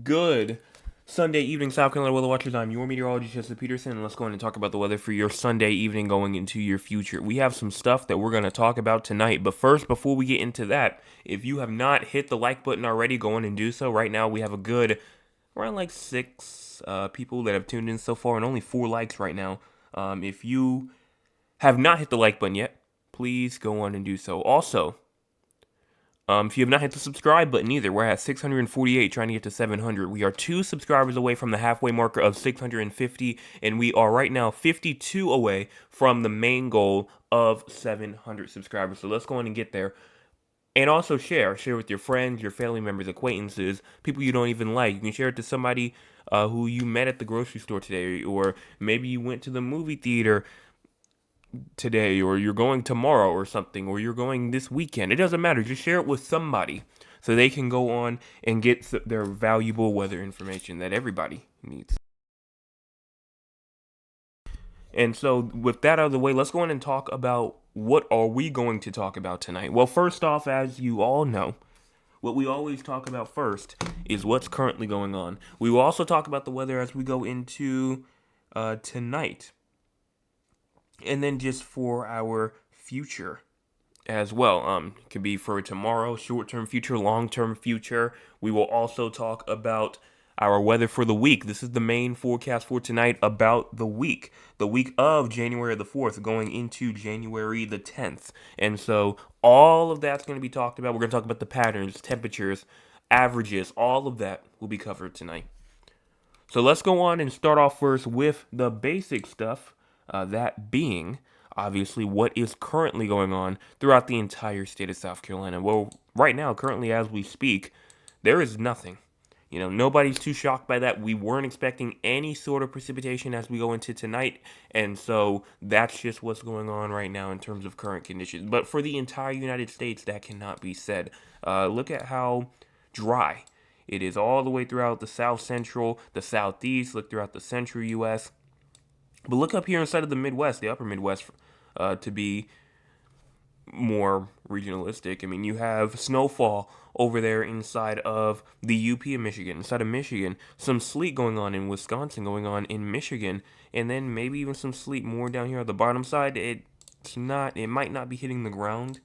Good Sunday evening, South Carolina weather watchers. I'm your meteorologist, Jesse Peterson, and let's go in and talk about the weather for your Sunday evening going into your future. We have some stuff that we're going to talk about tonight, but first, before we get into that, if you have not hit the like button already, go in and do so. Right now, we have a good around like six people that have tuned in so far, and only 4 likes right now. If you have not hit the like button yet, please go on and do so. Also, if you have not hit the subscribe button either, we're at 648 trying to get to 700. We are 2 subscribers away from the halfway marker of 650, and we are right now 52 away from the main goal of 700 subscribers. So let's go on and get there. And also share with your friends, your family members, acquaintances, people you don't even like. You can share it to somebody who you met at the grocery store today, or maybe you went to the movie theater today, or you're going tomorrow or something, or you're going this weekend. It doesn't matter. Just share it with somebody so they can go on and get their valuable weather information that everybody needs. And so with that out of the way, let's go on and talk about what are we going to talk about tonight. Well, first off, as you all know, what we always talk about first is what's currently going on. We will also talk about the weather as we go into tonight, and then just for our future as well. It could be for tomorrow, short-term future, long-term future. We will also talk about our weather for the week. This is the main forecast for tonight about the week of January the 4th, going into January the 10th. And so all of that's going to be talked about. We're going to talk about the patterns, temperatures, averages, all of that will be covered tonight. So let's go on and start off first with the basic stuff, that being obviously what is currently going on throughout the entire state of South Carolina. Well, right now, currently as we speak, there is nothing. Nobody's too shocked by that. We weren't expecting any sort of precipitation as we go into tonight, and so that's just what's going on right now in terms of current conditions. But for the entire United States, that cannot be said. Look at how dry it is all the way throughout the south central, the southeast, look throughout the central U.S. But look up here inside of the Midwest, the upper Midwest, to be more regionalistic. I mean, you have snowfall over there inside of the UP of Michigan, inside of Michigan, some sleet going on in Wisconsin, going on in Michigan, and then maybe even some sleet more down here on the bottom side. It might not be hitting the ground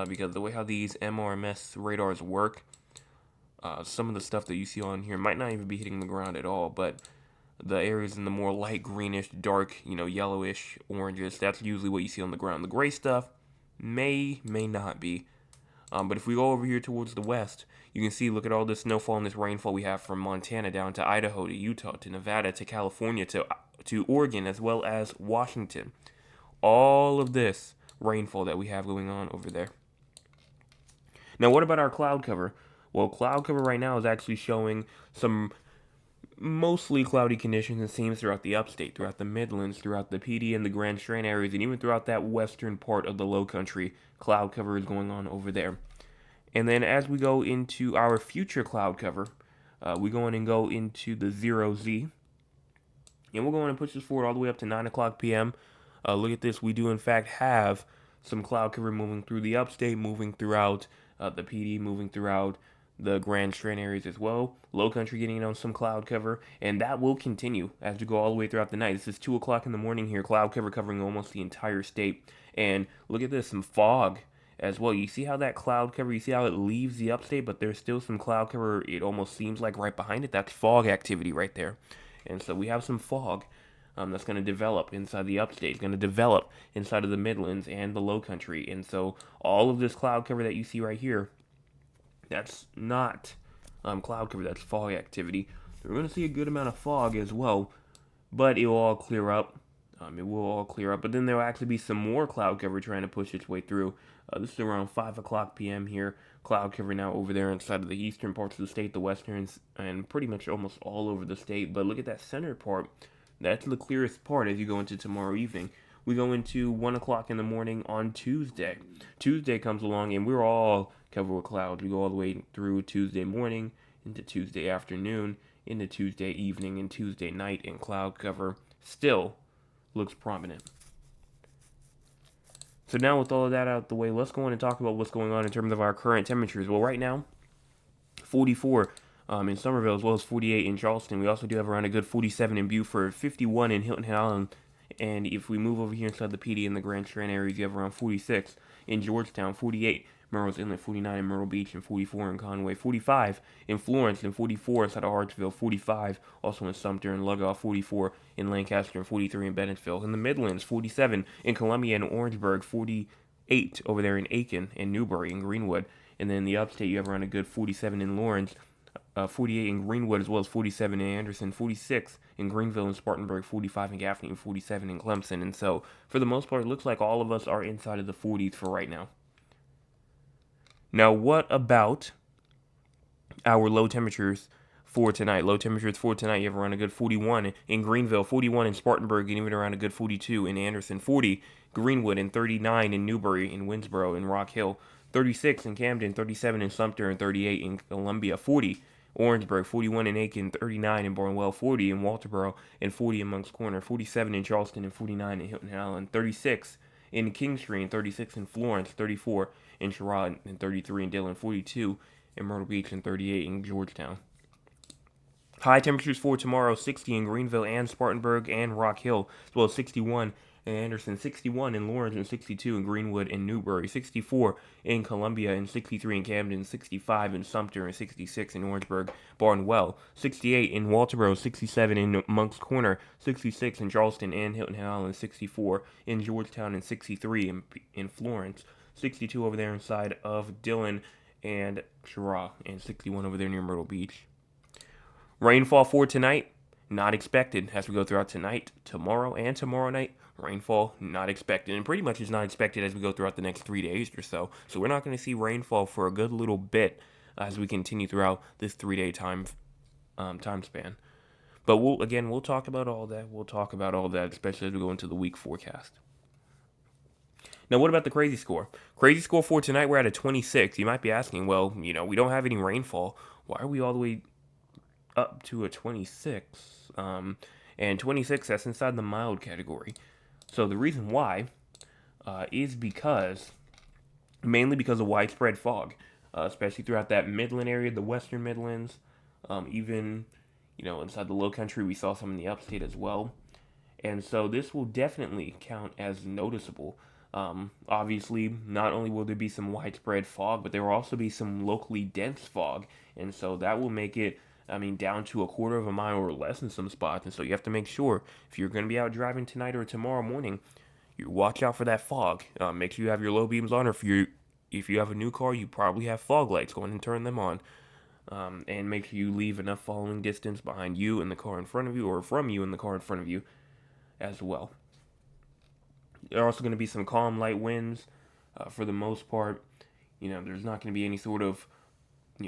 because the way how these MRMS radars work, some of the stuff that you see on here might not even be hitting the ground at all, but the areas in the more light greenish, dark, yellowish, oranges, that's usually what you see on the ground. The gray stuff may not be. But if we go over here towards the west, you can see, look at all this snowfall and this rainfall we have from Montana down to Idaho to Utah to Nevada to California to Oregon as well as Washington. All of this rainfall that we have going on over there. Now, what about our cloud cover? Well, cloud cover right now is actually showing some mostly cloudy conditions, it seems, throughout the upstate, throughout the Midlands, throughout the Petey and the Grand Strand areas, and even throughout that western part of the low country. Cloud cover is going on over there. And then as we go into our future cloud cover, we go in and go into the 0Z. And we're going to push this forward all the way up to 9 o'clock p.m. Look at this. We do, in fact, have some cloud cover moving through the upstate, moving throughout the PD, moving throughout the Grand Strand areas as well. Low country getting on some cloud cover, and that will continue as we go all the way throughout the night. This is 2 o'clock in the morning here, cloud cover covering almost the entire state. And look at this, some fog as well. You see how that cloud cover, you see how it leaves the upstate, but there's still some cloud cover, it almost seems like right behind it. That's fog activity right there. And so we have some fog that's going to develop inside the upstate. It's going to develop inside of the Midlands and the low country. And so all of this cloud cover that you see right here, that's not cloud cover, that's fog activity. We're going to see a good amount of fog as well, but it will all clear up. But then there will actually be some more cloud cover trying to push its way through. This is around 5 o'clock p.m. here. Cloud cover now over there inside of the eastern parts of the state, the westerns, and pretty much almost all over the state. But look at that center part. That's the clearest part as you go into tomorrow evening. We go into 1 o'clock in the morning on Tuesday. Tuesday comes along, and we're all covered with clouds. We go all the way through Tuesday morning, into Tuesday afternoon, into Tuesday evening, and Tuesday night, and cloud cover still looks prominent. So now with all of that out the way, let's go on and talk about what's going on in terms of our current temperatures. Well, right now, 44 in Somerville, as well as 48 in Charleston. We also do have around a good 47 in Beaufort, 51 in Hilton Head Island. And if we move over here inside the Petey and the Grand Strand areas, you have around 46 in Georgetown, 48 Murray's Inlet, 49 in Myrtle Beach, and 44 in Conway, 45 in Florence, and 44 inside of Hartsville, 45 also in Sumter and Lugoff, 44 in Lancaster, and 43 in Bennettville. In the Midlands, 47 in Columbia and Orangeburg, 48 over there in Aiken and Newbury and Greenwood. And then in the upstate, you have around a good 47 in Lawrence, 48 in Greenwood, as well as 47 in Anderson, 46 in Greenville and Spartanburg, 45 in Gaffney, and 47 in Clemson. And so, for the most part, it looks like all of us are inside of the 40s for right now. Now, what about our low temperatures for tonight? Low temperatures for tonight, you have around a good 41 in Greenville, 41 in Spartanburg, and even around a good 42 in Anderson, 40 Greenwood, and 39 in Newbury, in Winsboro, and Rock Hill, 36 in Camden, 37 in Sumter, and 38 in Columbia, 40 Orangeburg, 41 in Aiken, 39 in Barnwell, 40 in Walterboro, and 40 in Moncks Corner, 47 in Charleston, and 49 in Hilton Head Island, 36 in Kingstree, and 36 in Florence, 34 in Sherrod, and 33 in Dillon, 42 in Myrtle Beach, and 38 in Georgetown. High temperatures for tomorrow, 60 in Greenville and Spartanburg and Rock Hill, as well as 61 in Anderson, 61 in Lawrence, and 62 in Greenwood and Newbury, 64 in Columbia, and 63 in Camden, 65 in Sumter, and 66 in Orangeburg, Barnwell, 68 in Walterboro, 67 in Moncks Corner, 66 in Charleston and Hilton Head Island, 64 in Georgetown, and 63 in Florence, 62 over there inside of Dillon and Sherrod, and 61 over there near Myrtle Beach. Rainfall for tonight, not expected as we go throughout tonight, tomorrow, and tomorrow night. Rainfall, not expected, and pretty much is not expected as we go throughout the next 3 days or so. So we're not going to see rainfall for a good little bit as we continue throughout this 3-day time span. But we'll talk about all that. We'll talk about all that, especially as we go into the week forecast. Now, what about the crazy score? Crazy score for tonight, we're at a 26. You might be asking, well, we don't have any rainfall. Why are we all the way up to a 26? And 26, that's inside the mild category. So the reason why is mainly because of widespread fog, especially throughout that Midland area, the Western Midlands, even, inside the Low Country, we saw some in the upstate as well. And so this will definitely count as noticeable. Obviously, not only will there be some widespread fog, but there will also be some locally dense fog. And so that will make it, down to a quarter of a mile or less in some spots. And so you have to make sure, if you're going to be out driving tonight or tomorrow morning, you watch out for that fog. Make sure you have your low beams on, or if you have a new car, you probably have fog lights. Go ahead and turn them on. And make sure you leave enough following distance behind you and the car in front of you, or from you and the car in front of you as well. There are also going to be some calm light winds for the most part. There's not going to be any sort of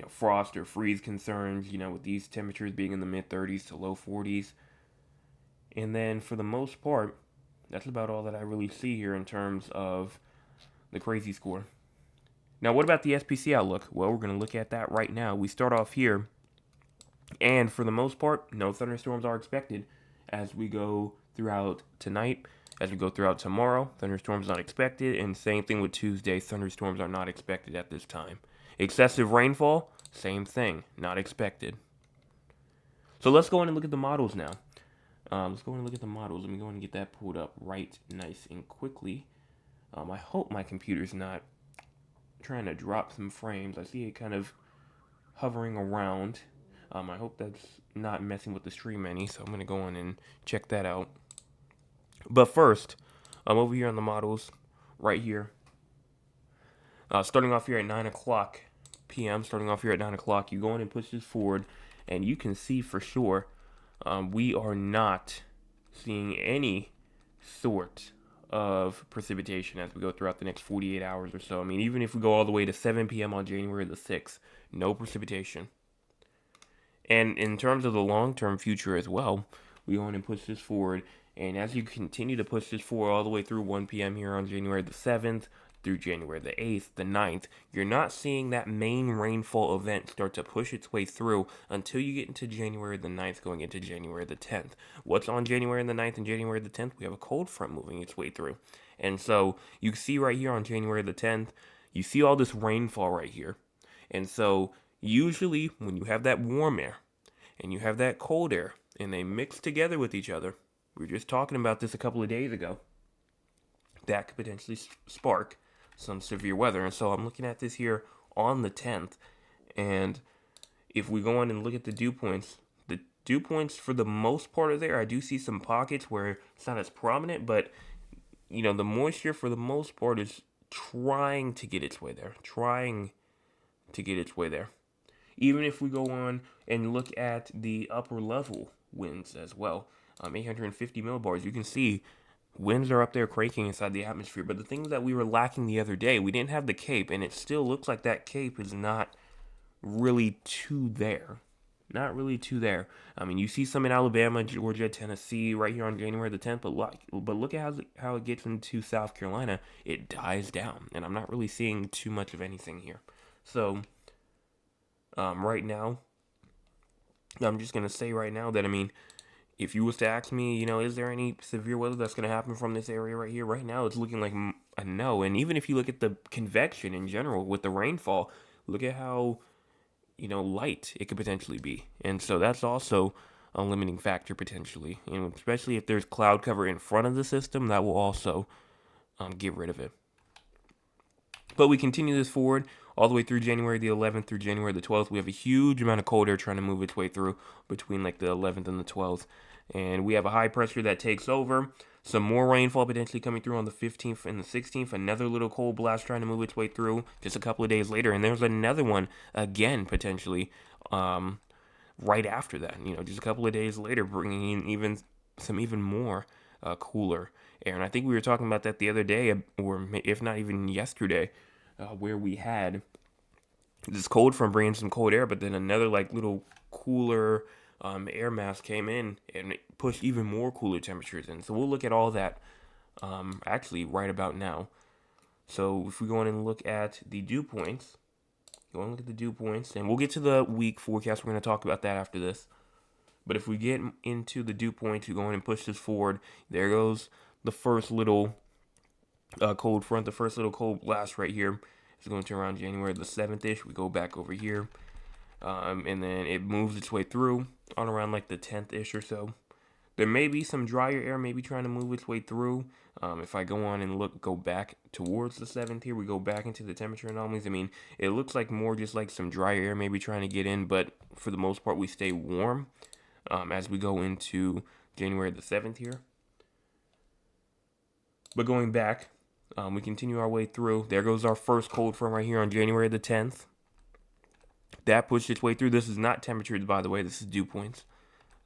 frost or freeze concerns, with these temperatures being in the mid-30s to low 40s. And then for the most part, that's about all that I really see here in terms of the crazy score. Now, what about the SPC outlook? Well, we're going to look at that right now. We start off here, and for the most part, no thunderstorms are expected as we go throughout tonight. As we go throughout tomorrow, thunderstorms not expected, and same thing with Tuesday, thunderstorms are not expected at this time. Excessive rainfall, same thing, not expected. So let's go in and look at the models now. Let me go and get that pulled up right nice and quickly. I hope my computer's not trying to drop some frames. I see it kind of hovering around. I hope that's not messing with the stream any, so I'm going to go in and check that out. But first, I'm over here on the models, right here. Starting off here at 9 o'clock p.m., you go in and push this forward, and you can see for sure we are not seeing any sort of precipitation as we go throughout the next 48 hours or so. Even if we go all the way to 7 p.m. on January the 6th, no precipitation. And in terms of the long-term future as well, we go in and push this forward, and as you continue to push this forward all the way through 1 p.m. here on January the 7th, through January the 8th, the 9th, you're not seeing that main rainfall event start to push its way through until you get into January the 9th, going into January the 10th. What's on January the 9th and January the 10th? We have a cold front moving its way through. And so you see right here on January the 10th, you see all this rainfall right here. And so Usually, when you have that warm air and you have that cold air and they mix together with each other, we were just talking about this a couple of days ago, that could potentially spark some severe weather. And so I'm looking at this here on the 10th, and if we go on and look at the dew points for the most part are there. I do see some pockets where it's not as prominent, but the moisture for the most part is trying to get its way there. Trying to get its way there. Even if we go on and look at the upper level winds as well, 850 millibars, you can see winds are up there cranking inside the atmosphere. But the thing that we were lacking the other day, we didn't have the cape, and it still looks like that cape is not really too there. Not really too there. I mean, you see some in Alabama, Georgia, Tennessee, right here on January the 10th. But look at how it gets into South Carolina. It dies down, and I'm not really seeing too much of anything here. So, right now, I'm just gonna say right now that if you was to ask me, is there any severe weather that's gonna happen from this area right here? Right now, it's looking like a no. And even if you look at the convection in general with the rainfall, look at how light it could potentially be. And so that's also a limiting factor potentially. And especially if there's cloud cover in front of the system, that will also get rid of it. But we continue this forward all the way through January the 11th through January the 12th. We have a huge amount of cold air trying to move its way through between like the 11th and the 12th. And we have a high pressure that takes over. Some more rainfall potentially coming through on the 15th and the 16th. Another little cold blast trying to move its way through just a couple of days later. And there's another one again potentially right after that. Just a couple of days later, bringing in even more cooler air. And I think we were talking about that the other day, or if not even yesterday, where we had this cold front bringing some cold air, but then another like little cooler air mass came in and it pushed even more cooler temperatures in. So we'll look at all that actually right about now. So if we go on and look at the dew points, and we'll get to the week forecast. We're going to talk about that after this. But if we get into the dew points, we go on and push this forward. There goes the first little cold front, the first little cold blast right here. It's going to around January the 7th-ish. We go back over here. And then it moves its way through on around like the 10th-ish or so. There may be some drier air maybe trying to move its way through. If I go on and go back towards the 7th here, we go back into the temperature anomalies. It looks like more just like some drier air maybe trying to get in, but for the most part, we stay warm as we go into January the 7th here. But going back, we continue our way through. There goes our first cold front right here on January the 10th. That pushed its way through. This is not temperatures, by the way. This is dew points.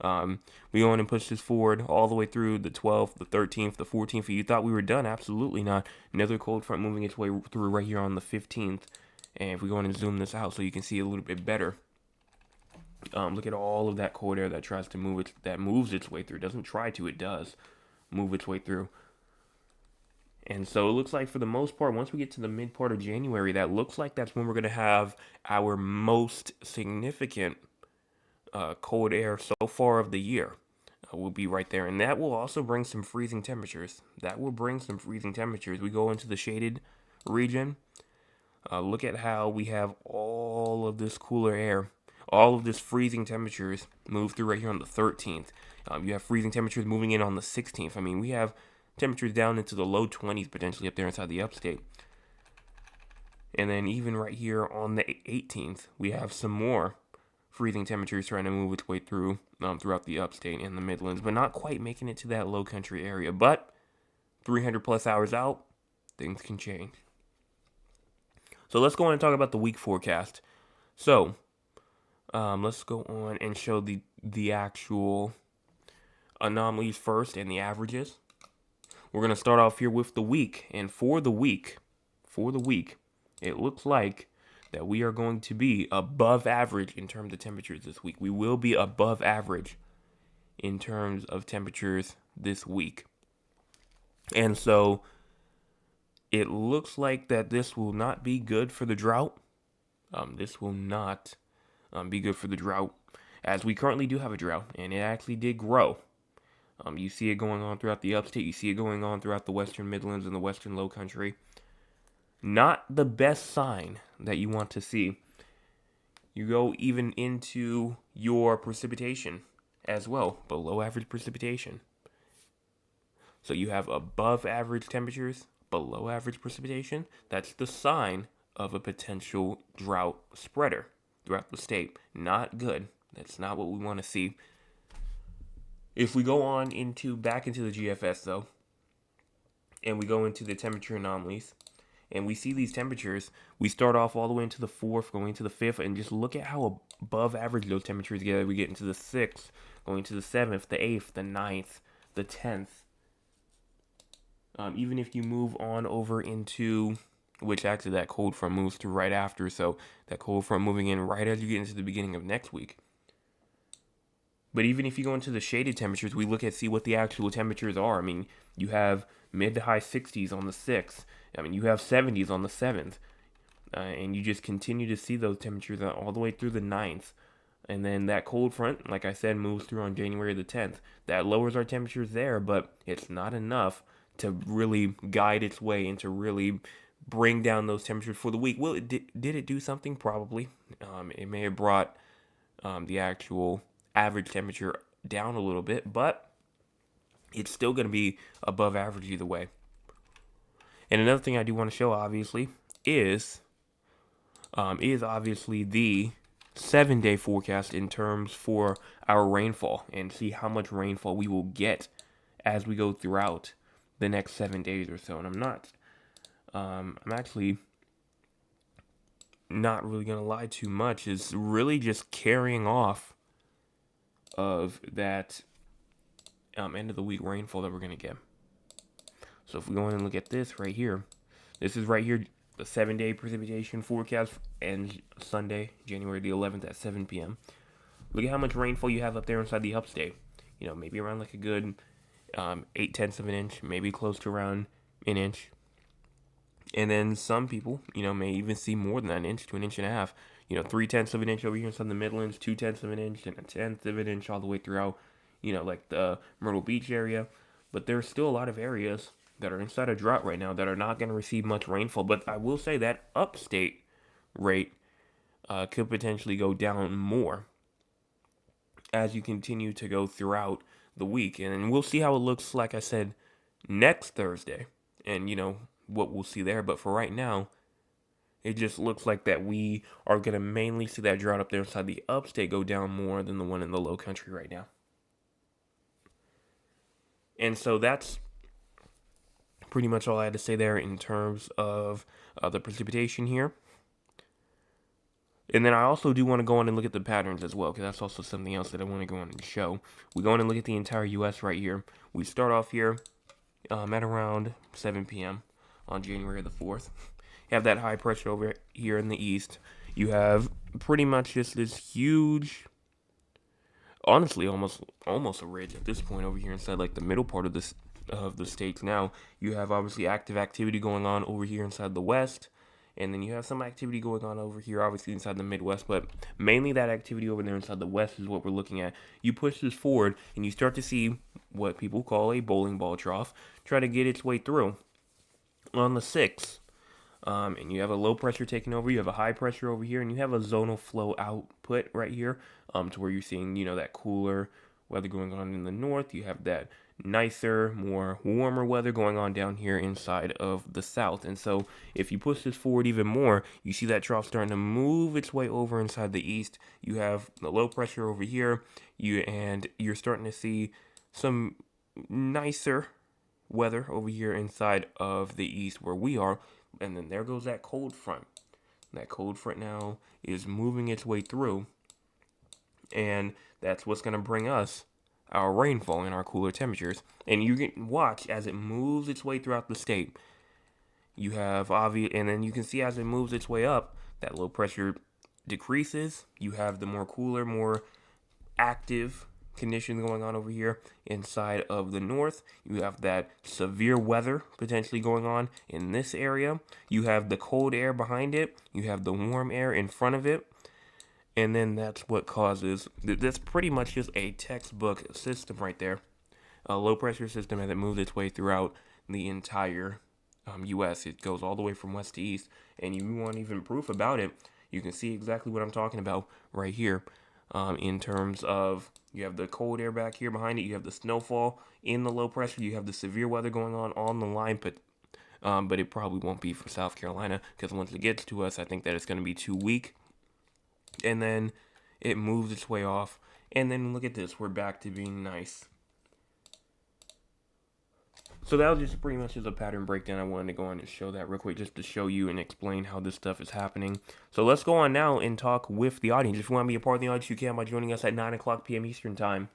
We go on and push this forward all the way through the 12th, the 13th, the 14th. You thought we were done? Absolutely not. Another cold front moving its way through right here on the 15th. And if we go on and zoom this out so you can see a little bit better, look at all of that cold air that tries to moves its way through. It doesn't try to, it does move its way through. And so it looks like for the most part, once we get to the mid part of January, that looks like that's when we're going to have our most significant cold air so far of the year. Will be right there. And that will also bring some freezing temperatures. We go into the shaded region. Look at how we have all of this cooler air, all of this freezing temperatures move through right here on the 13th. You have freezing temperatures moving in on the 16th. We have temperatures down into the low 20s potentially up there inside the upstate. And then even right here on the 18th, we have some more freezing temperatures trying to move its way through throughout the upstate and the Midlands, but not quite making it to that low country area. But 300 plus hours out, things can change. So let's go on and talk about the week forecast. So let's go on and show the actual anomalies first and the averages. We're going to start off here with the week. And for the week, it looks like that we are going to be above average in terms of temperatures this week. We will be above average in terms of temperatures this week. And so it looks like that this will not be good for the drought. This will not be good for the drought, as we currently do have a drought, and it actually did grow. You see it going on throughout the upstate. You see it going on throughout the western Midlands and the western low country. Not the best sign that you want to see. You go even into your precipitation as well, below average precipitation. So you have above average temperatures, below average precipitation. That's the sign of a potential drought spreader throughout the state. Not good. That's not what we want to see. If we go on back into the GFS though, and we go into the temperature anomalies, and we see these temperatures, we start off all the way into the 4th, going into the 5th, and just look at how above average those temperatures get. We get into the 6th, going to the 7th, the 8th, the 9th, the 10th. Even if you move on over into, which actually that cold front moves through right after, so that cold front moving in right as you get into the beginning of next week. But even if you go into the shaded temperatures, we look at see what the actual temperatures are. I mean, you have mid to high 60s on the 6th. I mean, you have 70s on the 7th. And you just continue to see those temperatures all the way through the 9th. And then that cold front, like I said, moves through on January the 10th. That lowers our temperatures there, but it's not enough to really guide its way and to really bring down those temperatures for the week. Well, did it do something? Probably. It may have brought the actual average temperature down a little bit, but it's still going to be above average either way. And another thing I do want to show, obviously, is obviously the 7-day forecast in terms for our rainfall, and see how much rainfall we will get as we go throughout the next 7 days or so. And I'm actually not really going to lie too much. It's really just carrying off of that end of the week rainfall that we're going to get. So if we go in and look at this right here, this is right here, the 7-day precipitation forecast ends Sunday, January the 11th at 7 p.m. Look at how much rainfall you have up there inside the upstate. You know, maybe around like a good 8/10 of an inch, maybe close to around an inch. And then some people, may even see more than an inch to an inch and a half. 3/10 of an inch over here inside the Midlands, 2/10 of an inch, and 1/10 of an inch all the way throughout, like the Myrtle Beach area. But there's still a lot of areas that are inside a drought right now that are not going to receive much rainfall. But I will say that upstate rate could potentially go down more as you continue to go throughout the week. And we'll see how it looks, like I said, next Thursday. And, what we'll see there. But for right now, it just looks like that we are going to mainly see that drought up there inside the upstate go down more than the one in the low country right now. And so that's pretty much all I had to say there in terms of the precipitation here. And then I also do want to go on and look at the patterns as well, because that's also something else that I want to go on and show. We go on and look at the entire U.S. right here. We start off here at around 7 p.m. on January the 4th. You have that high pressure over here in the east. You have pretty much just this huge, honestly, almost a ridge at this point over here inside like the middle part of the states. Now you have obviously active activity going on over here inside the west, and then you have some activity going on over here obviously inside the Midwest, but mainly that activity over there inside the west is what we're looking at. You push this forward and you start to see what people call a bowling ball trough try to get its way through on the 6th. And you have a low pressure taking over, you have a high pressure over here, and you have a zonal flow output right here, to where you're seeing, that cooler weather going on in the north. You have that nicer, more warmer weather going on down here inside of the south. And so if you push this forward even more, you see that trough starting to move its way over inside the east. You have the low pressure over here, you're starting to see some nicer weather over here inside of the east where we are. And then there goes that cold front. That cold front now is moving its way through, and that's what's going to bring us our rainfall and our cooler temperatures. And you can watch as it moves its way throughout the state. You have and then you can see as it moves its way up, that low pressure decreases. You have the more cooler, more active conditions going on over here inside of the north. You have that severe weather potentially going on in this area. You have the cold air behind it. You have the warm air in front of it. And then that's what causes, that's pretty much just a textbook system right there. A low pressure system as it moves its way throughout the entire U.S. It goes all the way from west to east. And you want even proof about it, You can see exactly what I'm talking about right here. In terms of, you have the cold air back here behind it, you have the snowfall in the low pressure, you have the severe weather going on the line, but it probably won't be for South Carolina, because once it gets to us, I think that it's going to be too weak, and then it moves its way off, and then look at this, we're back to being nice. So that was just pretty much as a pattern breakdown. I wanted to go on and show that real quick, just to show you and explain how this stuff is happening. So let's go on now and talk with the audience. If you want to be a part of the audience, you can by joining us at 9 o'clock p.m. Eastern Time.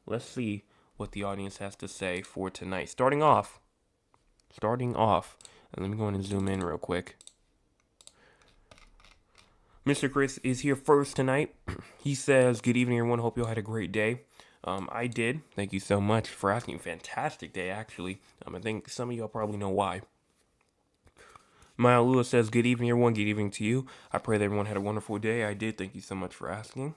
Let's see what the audience has to say for tonight. Starting off, and let me go in and zoom in real quick. Mr. Chris is here first tonight. He says, good evening, everyone. Hope you all had a great day. I did. Thank you so much for asking. Fantastic day, actually. I think some of y'all probably know why. Maya Lewis says, good evening, everyone. Good evening to you. I pray that everyone had a wonderful day. I did. Thank you so much for asking.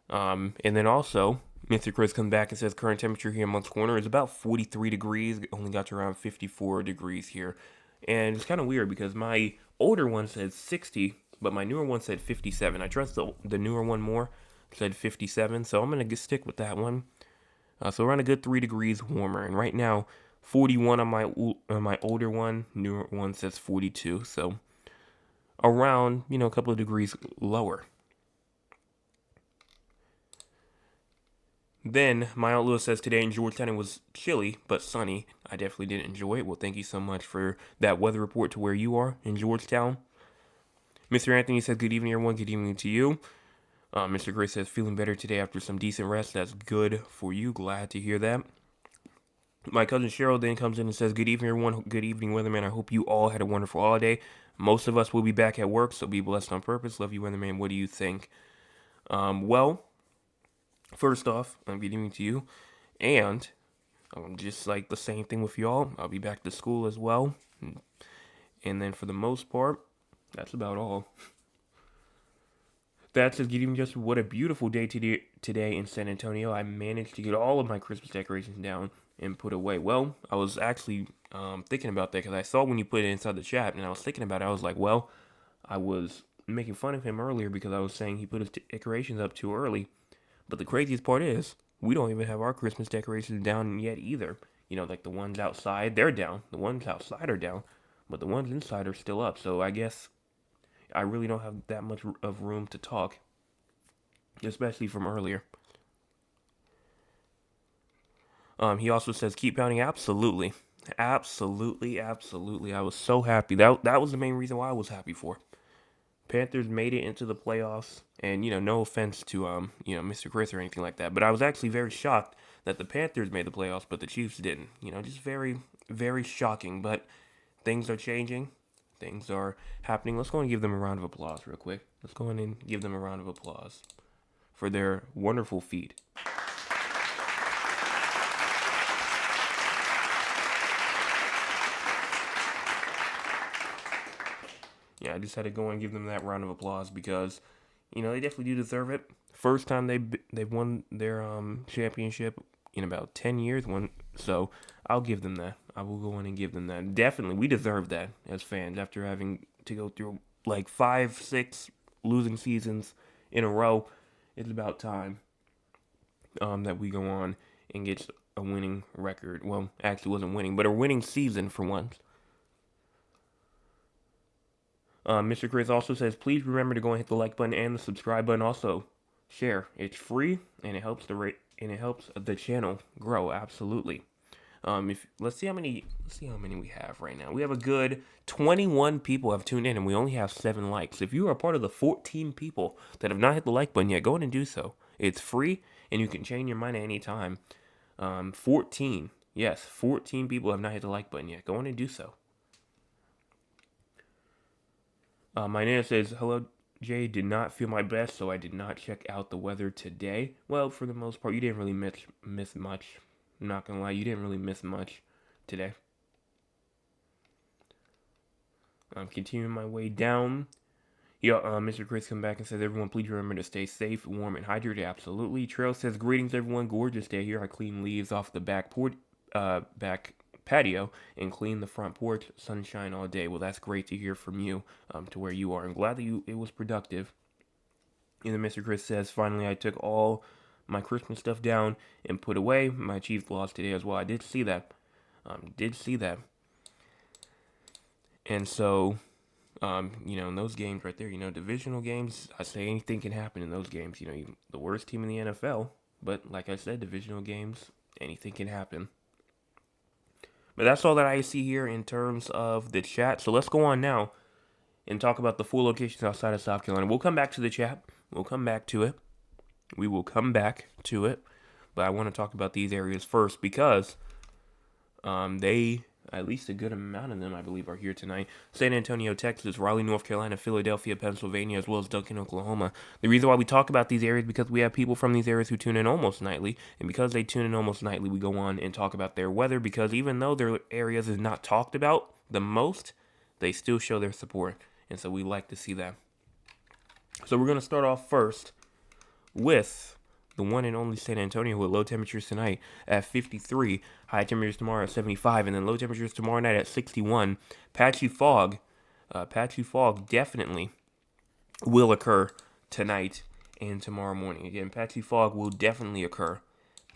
And then also, Mr. Chris comes back and says, current temperature here in Moncks Corner is about 43 degrees. Only got to around 54 degrees here. And it's kind of weird because my older one said 60, but my newer one said 57. I trust the newer one more. Said 57, so I'm going to stick with that one. So around a good 3 degrees warmer. And right now, 41 on my older one. Newer one says 42. So around, a couple of degrees lower. Then, my Aunt Lewis says today in Georgetown it was chilly, but sunny. I definitely did enjoy it. Well, thank you so much for that weather report to where you are in Georgetown. Mr. Anthony says, good evening, everyone. Good evening to you. Mr. Gray says, feeling better today after some decent rest. That's good for you. Glad to hear that. My cousin Cheryl then comes in and says, good evening, everyone. Good evening, Weatherman. I hope you all had a wonderful holiday. Most of us will be back at work, so be blessed on purpose. Love you, Weatherman. What do you think? Well, first off, good evening to you. And just like the same thing with y'all, I'll be back to school as well. And then for the most part, that's about all. That's just giving just what a beautiful day today in San Antonio. I managed to get all of my Christmas decorations down and put away. Well, I was actually thinking about that because I saw when you put it inside the chat, and I was thinking about it. I was like, well, I was making fun of him earlier because I was saying he put his decorations up too early. But the craziest part is, we don't even have our Christmas decorations down yet either. Like the ones outside, they're down. The ones outside are down, but the ones inside are still up. So I guess I really don't have that much of room to talk, especially from earlier. He also says, keep pounding. Absolutely. Absolutely. I was so happy. That was the main reason why I was happy for. Panthers made it into the playoffs, and, no offense to, Mr. Chris or anything like that, but I was actually very shocked that the Panthers made the playoffs, but the Chiefs didn't. Just very, very shocking, but things are changing. Things are happening. Let's go and give them a round of applause real quick. Let's go in and give them a round of applause for their wonderful feat. Yeah, I just had to go and give them that round of applause because, they definitely do deserve it. First time they've won their championship in about 10 years. So I'll give them that. I will go in and give them that. Definitely, we deserve that as fans after having to go through like 5-6 losing seasons in a row. It's about time that we go on and get a winning record. Well, actually, it wasn't winning, but a winning season for once. Mr. Chris also says, please remember to go and hit the like button and the subscribe button. Also, share. It's free and it helps the channel grow. Absolutely. Let's see how many we have right now. We have a good 21 people have tuned in, and we only have 7 likes. If you are part of the 14 people that have not hit the like button yet, go ahead and do so. It's free, and you can change your mind at any time. 14 people have not hit the like button yet. Go on and do so. My Nana says, hello, Jay. Did not feel my best, so I did not check out the weather today. Well, for the most part, you didn't really miss much. I'm not gonna lie, you didn't really miss much today. I'm continuing my way down. Mr. Chris come back and says, everyone, please remember to stay safe, warm, and hydrated. Absolutely. Trail says, greetings, everyone. Gorgeous day here. I clean leaves off the back patio and clean the front porch. Sunshine all day. Well, that's great to hear from you, to where you are. I'm glad that it was productive. And then Mr. Chris says, finally, I took all my Christmas stuff down and put away. My Chiefs lost today as well. I did see that. Did see that. And so, in those games right there, divisional games, I say anything can happen in those games. The worst team in the NFL, but like I said, divisional games, anything can happen. But that's all that I see here in terms of the chat. So let's go on now and talk about the full locations outside of South Carolina. We'll come back to the chat. We'll come back to it. We will come back to it. But I want to talk about these areas first because at least a good amount of them, I believe, are here tonight. San Antonio, Texas, Raleigh, North Carolina, Philadelphia, Pennsylvania, as well as Duncan, Oklahoma. The reason why we talk about these areas is because we have people from these areas who tune in almost nightly. And because they tune in almost nightly, we go on and talk about their weather because even though their areas is not talked about the most, they still show their support. And so we like to see that. So we're going to start off first with the one and only San Antonio with low temperatures tonight at 53, high temperatures tomorrow at 75, and then low temperatures tomorrow night at 61. Patchy fog definitely will occur tonight and tomorrow morning. Again, patchy fog will definitely occur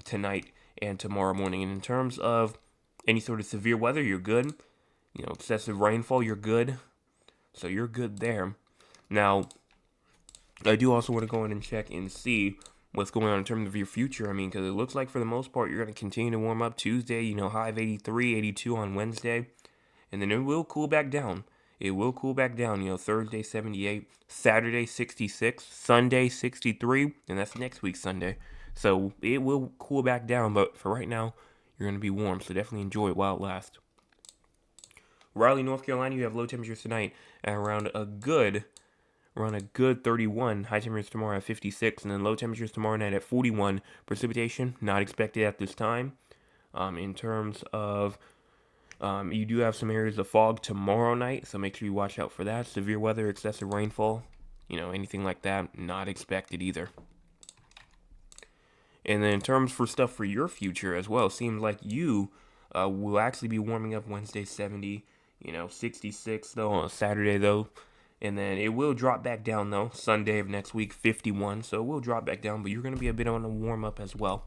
tonight and tomorrow morning. And in terms of any sort of severe weather, you're good. Excessive rainfall, you're good. So you're good there. Now, I do also want to go in and check and see what's going on in terms of your future. I mean, because it looks like for the most part, you're going to continue to warm up Tuesday, high of 83, 82 on Wednesday. And then it will cool back down. It will cool back down, Thursday 78, Saturday 66, Sunday 63, and that's next week Sunday. So it will cool back down, but for right now, you're going to be warm. So definitely enjoy it while it lasts. Raleigh, North Carolina, you have low temperatures tonight at around a good 31. High temperatures tomorrow at 56, and then low temperatures tomorrow night at 41. Precipitation not expected at this time. In terms of, you do have some areas of fog tomorrow night, so make sure you watch out for that. Severe weather, excessive rainfall, anything like that, not expected either. And then in terms for stuff for your future as well, seems like you will actually be warming up Wednesday 70, 66 though on Saturday though. And then it will drop back down, though, Sunday of next week, 51. So it will drop back down, but you're going to be a bit on a warm-up as well.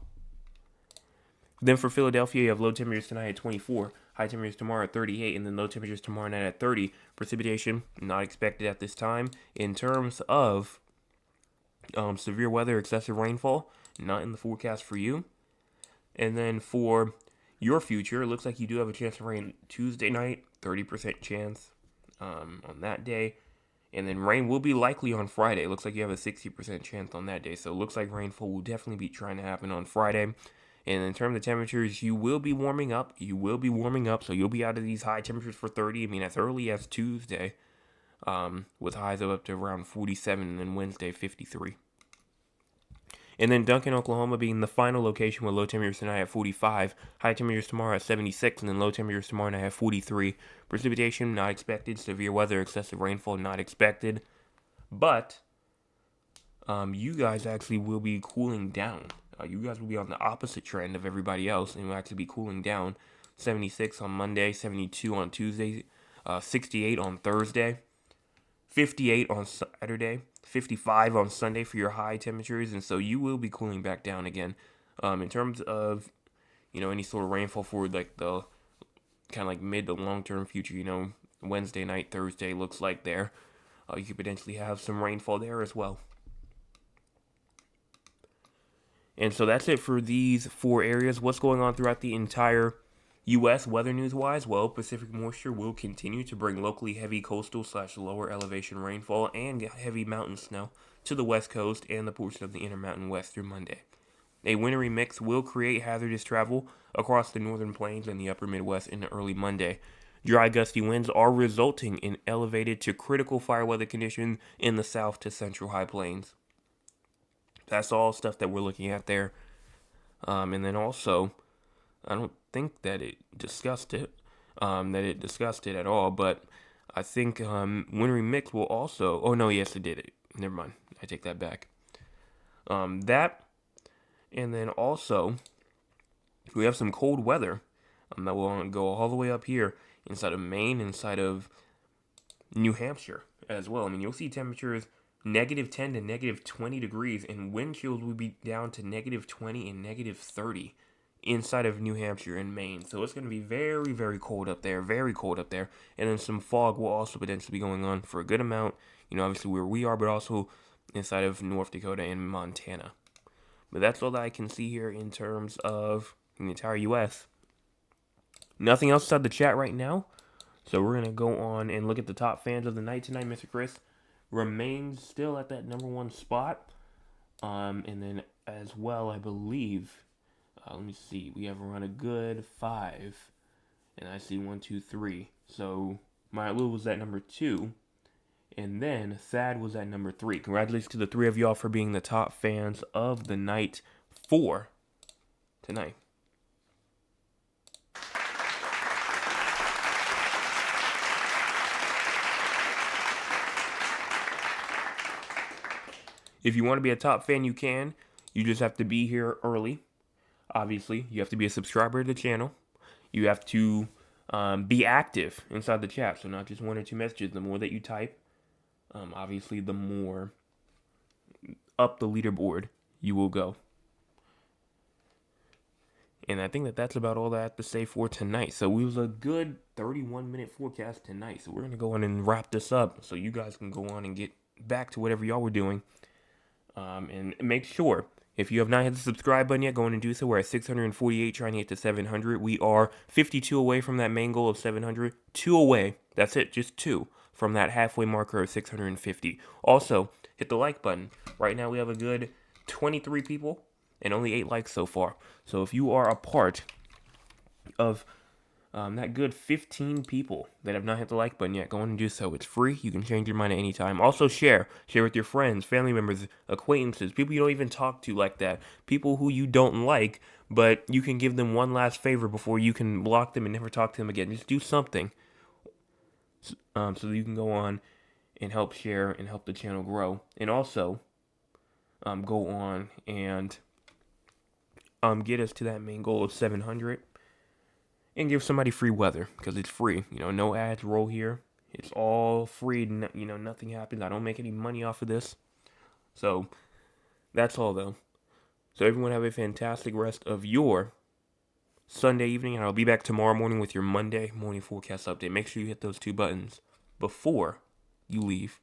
Then for Philadelphia, you have low temperatures tonight at 24. High temperatures tomorrow at 38, and then low temperatures tomorrow night at 30. Precipitation, not expected at this time. In terms of severe weather, excessive rainfall, not in the forecast for you. And then for your future, it looks like you do have a chance of rain Tuesday night, 30% chance on that day. And then rain will be likely on Friday. It looks like you have a 60% chance on that day. So it looks like rainfall will definitely be trying to happen on Friday. And in terms of temperatures, you will be warming up. So you'll be out of these high temperatures for 30. I mean, as early as Tuesday, with highs up to around 47, and then Wednesday, 53. And then Duncan, Oklahoma being the final location with low temperatures tonight at 45, high temperatures tomorrow at 76, and then low temperatures tomorrow night at 43. Precipitation not expected. Severe weather, excessive rainfall not expected. But you guys actually will be cooling down. You guys will be on the opposite trend of everybody else, and will actually be cooling down. 76 on Monday, 72 on Tuesday, 68 on Thursday, 58 on Saturday, 55 on Sunday for your high temperatures, and so you will be cooling back down again. In terms of, any sort of rainfall for like the kind of like mid to long term future, Wednesday night, Thursday looks like there. You could potentially have some rainfall there as well. And so that's it for these 4 areas. What's going on throughout the entire U.S. weather news-wise? Well, Pacific moisture will continue to bring locally heavy coastal/lower elevation rainfall and heavy mountain snow to the west coast and the portion of the Intermountain West through Monday. A wintry mix will create hazardous travel across the northern plains and the upper Midwest into early Monday. Dry, gusty winds are resulting in elevated to critical fire weather conditions in the south to central high plains. That's all stuff that we're looking at there. And then also, I don't think that it discussed it at all, but I think wintry mix will also, oh no, yes it did. Never mind, I take that back. That, and then also, we have some cold weather That will go all the way up here inside of Maine, inside of New Hampshire as well. I mean, you'll see temperatures -10 to -20 degrees, and wind chills will be down to -20 and -30 inside of New Hampshire and Maine. So it's going to be very, very cold up there, very cold up there. And then some fog will also potentially be going on for a good amount, obviously where we are, but also inside of North Dakota and Montana. But that's all that I can see here in terms of the entire U.S. Nothing else inside the chat right now. So we're going to go on and look at the top fans of the night tonight. Mr. Chris remains still at that #1 spot. And then as well, I believe, let me see, we have run a good 5. And I see 1, 2, 3. So Maya Lou was at #2. And then Thad was at #3. Congratulations to the 3 of y'all for being the top fans of the night for tonight. If you want to be a top fan, you can. You just have to be here early. Obviously, you have to be a subscriber to the channel. You have to be active inside the chat. So not just 1 or 2 messages. The more that you type, obviously, the more up the leaderboard you will go. And I think that that's about all that I have to say for tonight. So it was a good 31-minute forecast tonight. So we're going to go on and wrap this up so you guys can go on and get back to whatever y'all were doing. And make sure, if you have not hit the subscribe button yet, go on and do so. We're at 648, trying to get to 700. We are 52 away from that main goal of 700. 2 away. That's it, just 2 from that halfway marker of 650. Also, hit the like button. Right now, we have a good 23 people and only 8 likes so far. So if you are a part of that good 15 people that have not hit the like button yet, go on and do so. It's free. You can change your mind at any time. Also, share with your friends, family members, acquaintances, people you don't even talk to like that, people who you don't like, but you can give them one last favor before you can block them and never talk to them again. Just do something so that you can go on and help share and help the channel grow. And also, go on and get us to that main goal of 700. And give somebody free weather, because it's free. No ads roll here. It's all free. Nothing happens. I don't make any money off of this. So, that's all, though. So, everyone have a fantastic rest of your Sunday evening. And I'll be back tomorrow morning with your Monday morning forecast update. Make sure you hit those 2 buttons before you leave.